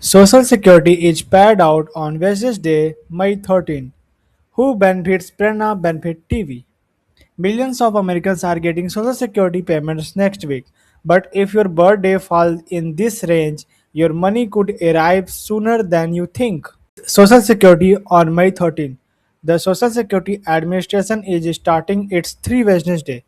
Social Security is paid out on Wednesday, May 13. Who benefits Prana Benefit TV? Millions of Americans are getting Social Security payments next week. But if your birthday falls in this range, your money could arrive sooner than you think. Social Security on May 13. The Social Security Administration is starting its 3 Wednesday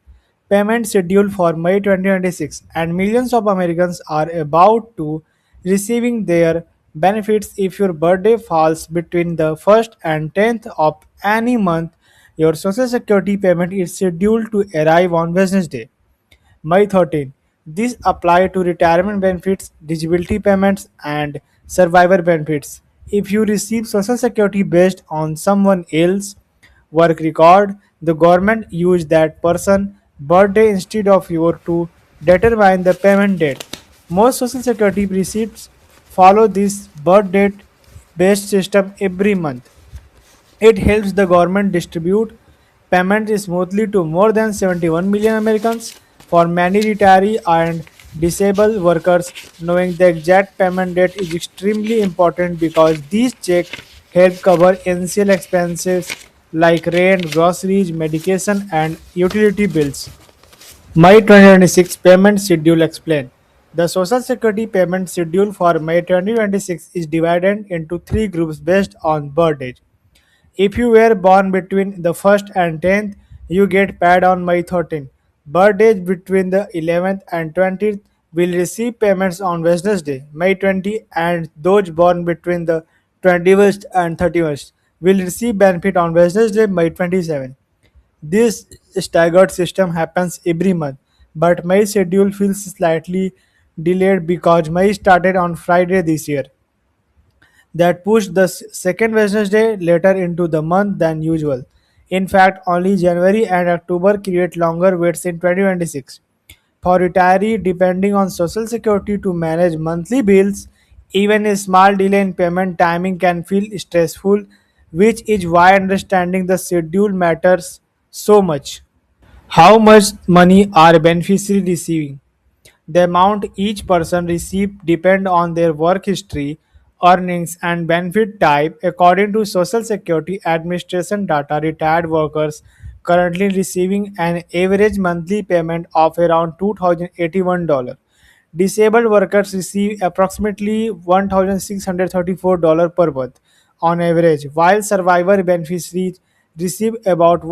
payment schedule for May 2026, and millions of Americans are about to receiving their benefits if your birthday falls between the 1st and 10th of any month. Your Social Security payment is scheduled to arrive on Wednesday. May 13. These apply to retirement benefits, disability payments, and survivor benefits. If you receive Social Security based on someone else's work record, the government use that person's birthday instead of your to determine the payment date. Most Social Security receipts follow this birth date based system every month. It helps the government distribute payments smoothly to more than 71 million Americans. For many retiree and disabled workers, knowing the exact payment date is extremely important because these checks help cover essential expenses like rent, groceries, medication, and utility bills. May 2026 payment schedule explained. The Social Security payment schedule for May 2026 is divided into three groups based on birth date. If you were born between the 1st and 10th, you get paid on May 13th. Birthdays between the 11th and 20th will receive payments on Wednesday, May 20, and those born between the 21st and 31st will receive benefit on Wednesday, May 27. This staggered system happens every month, but May schedule feels slightly delayed because May started on Friday this year that pushed the second Wednesday later into the month than usual. In fact, only January and October create longer waits in 2026. For retiree depending on Social Security to manage monthly bills, even a small delay in payment timing can feel stressful, which is why understanding the schedule matters so much. How much money are beneficiaries receiving? The amount each person receives depend on their work history, earnings, and benefit type. According to Social Security Administration data, retired workers currently receiving an average monthly payment of around $2,081. Disabled workers receive approximately $1,634 per month on average, while survivor beneficiaries receive about